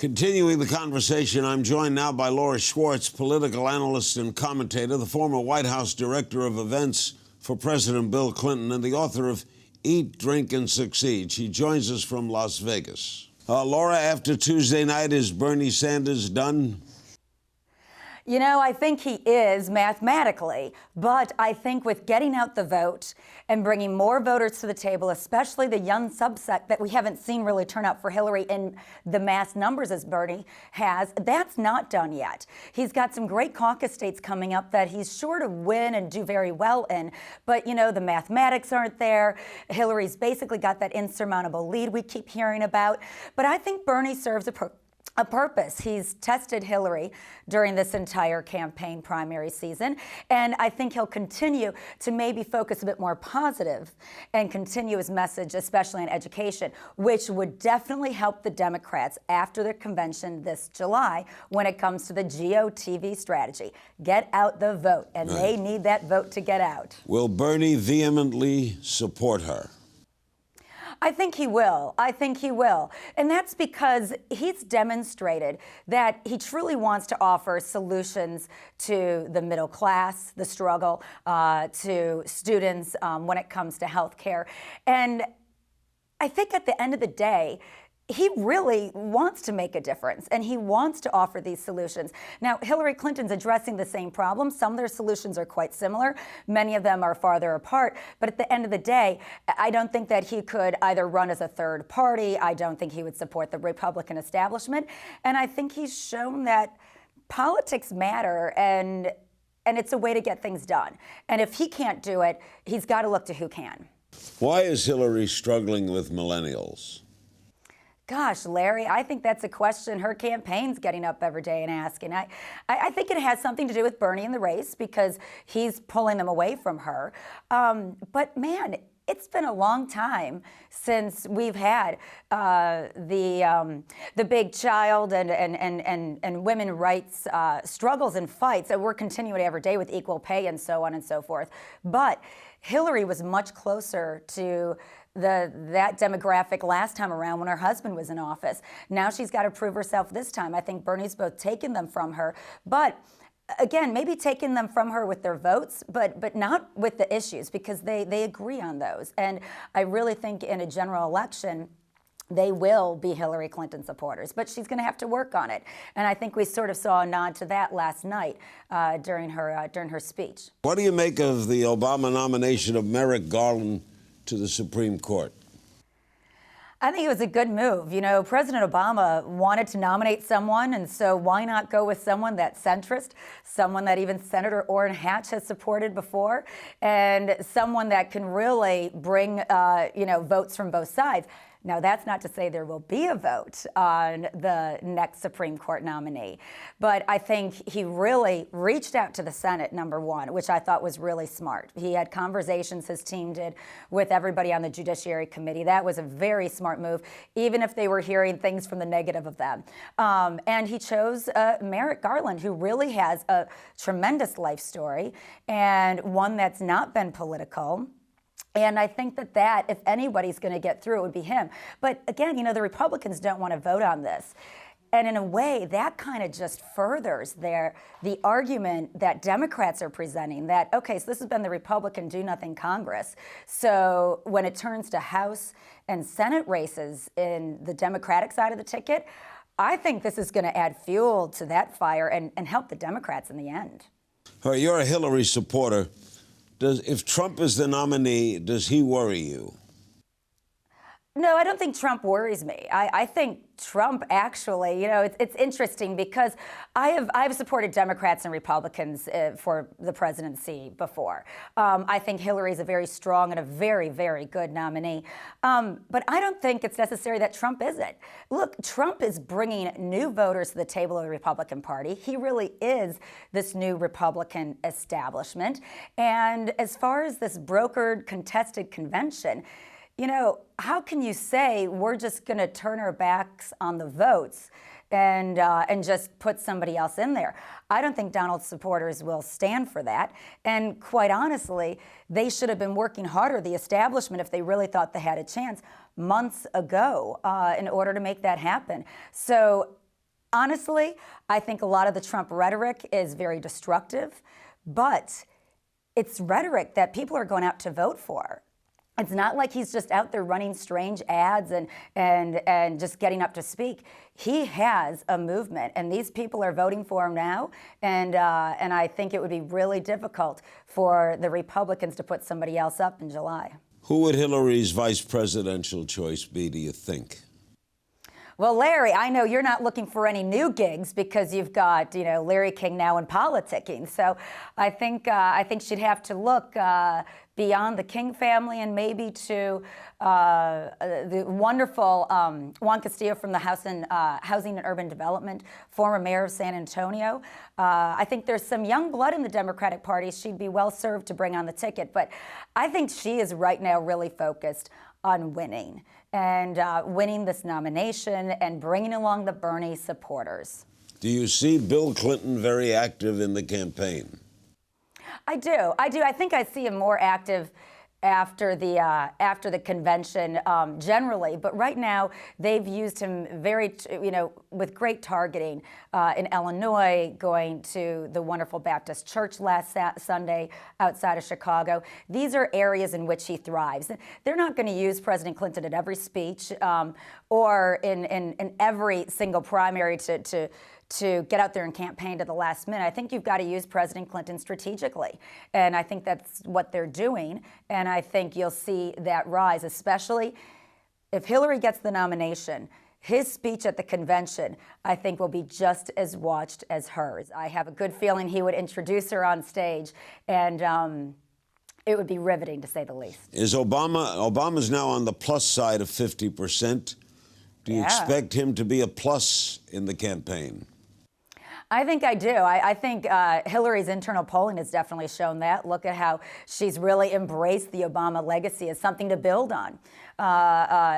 Continuing the conversation, I'm joined now by Laura Schwartz, political analyst and commentator, the former White House director of events for President Bill Clinton, and the author of Eat, Drink, and Succeed. She joins us from Las Vegas. Laura, after Tuesday night, is Bernie Sanders done? You know, I think he is mathematically, but I think with getting out the vote and bringing more voters to the table, especially the young subset that we haven't seen really turn out for Hillary in the mass numbers as Bernie has, that's not done yet. He's got some great caucus states coming up that he's sure to win and do very well in, but you know, the mathematics aren't there. Hillary's basically got that insurmountable lead we keep hearing about, but I think Bernie serves a purpose. He's tested Hillary during this entire campaign primary season, and I think he'll continue to maybe focus a bit more positive and continue his message, especially in education, which would definitely help the Democrats after the convention this July when it comes to the GOTV strategy. Get out the vote, and they need that vote to get out. Will Bernie vehemently support her? I think he will. I think he will. And that's because he's demonstrated that he truly wants to offer solutions to the middle class, the struggle, to students when it comes to health care. And I think at the end of the day, he really wants to make a difference, and he wants to offer these solutions. Now, Hillary Clinton's addressing the same problem. Some of their solutions are quite similar. Many of them are farther apart. But at the end of the day, I don't think that he could either run as a third party. I don't think he would support the Republican establishment. And I think he's shown that politics matter, and it's a way to get things done. And if he can't do it, he's got to look to who can. Why is Hillary struggling with millennials? Gosh, Larry, I think that's a question her campaign's getting up every day and asking. I think it has something to do with Bernie in the race because he's pulling them away from her. But man, it's been a long time since we've had the big child and women rights struggles and fights that we're continuing every day with equal pay and so on and so forth. But Hillary was much closer to that demographic last time around when her husband was in office. Now she's got to prove herself this time. I think Bernie's both taken them from her, but again, maybe taking them from her with their votes, but not with the issues, because they agree on those. And I really think in a general election, they will be Hillary Clinton supporters, but she's going to have to work on it. And I think we sort of saw a nod to that last night during her speech. What do you make of the Obama nomination of Merrick Garland to the Supreme Court? I think it was a good move. You know, President Obama wanted to nominate someone, and so why not go with someone that's centrist, someone that even Senator Orrin Hatch has supported before, and someone that can really bring, votes from both sides. Now, that's not to say there will be a vote on the next Supreme Court nominee, but I think he really reached out to the Senate, number one, which I thought was really smart. He had conversations, his team did, with everybody on the Judiciary Committee. That was a very smart move, even if they were hearing things from the negative of them. And he chose Merrick Garland, who really has a tremendous life story and one that's not been political. And I think that if anybody's going to get through, it would be him. But again, you know, the Republicans don't want to vote on this. And in a way, that kind of just furthers the argument that Democrats are presenting that, okay, so this has been the Republican do-nothing Congress. So when it turns to House and Senate races in the Democratic side of the ticket, I think this is going to add fuel to that fire and help the Democrats in the end. You're a Hillary supporter. If Trump is the nominee, does he worry you? No, I don't think Trump worries me. I think Trump actually, you know, it's interesting because I've supported Democrats and Republicans for the presidency before. I think Hillary's a very strong and a very, very good nominee. But I don't think it's necessary that Trump isn't. Look, Trump is bringing new voters to the table of the Republican Party. He really is this new Republican establishment. And as far as this brokered contested convention, you know, how can you say we're just going to turn our backs on the votes and just put somebody else in there? I don't think Donald's supporters will stand for that. And quite honestly, they should have been working harder, the establishment, if they really thought they had a chance months ago in order to make that happen. So Honestly, I think a lot of the Trump rhetoric is very destructive, but it's rhetoric that people are going out to vote for. It's not like he's just out there running strange ads and just getting up to speak. He has a movement, and these people are voting for him now. And I think it would be really difficult for the Republicans to put somebody else up in July. Who would Hillary's vice presidential choice be, do you think? Well, Larry, I know you're not looking for any new gigs because you've got, Larry King now in politicking. So I think she'd have to look beyond the King family and maybe to the wonderful Juan Castillo from the Housing and Urban Development, former mayor of San Antonio. I think there's some young blood in the Democratic Party. She'd be well served to bring on the ticket. But I think she is right now really focused on winning and winning this nomination and bringing along the Bernie supporters. Do you see Bill Clinton very active in the campaign? I do. I think I see him more active after the convention generally, but right now they've used him with great targeting in Illinois, going to the wonderful Baptist church last Sunday outside of Chicago. These are areas in which he thrives. They're not going to use President Clinton at every speech or in every single primary to get out there and campaign to the last minute. I think you've got to use President Clinton strategically. And I think that's what they're doing. And I think you'll see that rise, especially if Hillary gets the nomination. His speech at the convention, I think, will be just as watched as hers. I have a good feeling he would introduce her on stage, and it would be riveting, to say the least. Is Obama's now on the plus side of 50%. Do you expect him to be a plus in the campaign? I think I do. I think Hillary's internal polling has definitely shown that. Look at how she's really embraced the Obama legacy as something to build on.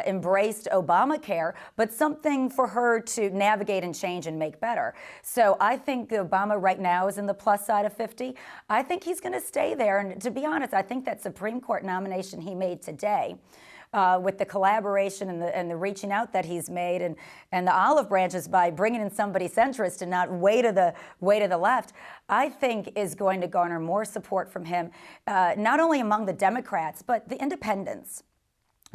Embraced Obamacare, but something for her to navigate and change and make better. So I think Obama right now is in the plus side of 50. I think he's going to stay there. And to be honest, I think that Supreme Court nomination he made today, with the collaboration and the reaching out that he's made and the olive branches by bringing in somebody centrist and not way to the left, I think is going to garner more support from him, not only among the Democrats, but the independents,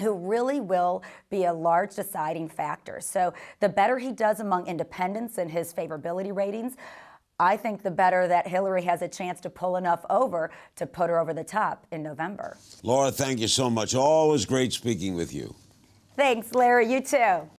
who really will be a large deciding factor. So the better he does among independents and his favorability ratings, I think the better that Hillary has a chance to pull enough over to put her over the top in November. Laura, thank you so much. Always great speaking with you. Thanks, Larry. You too.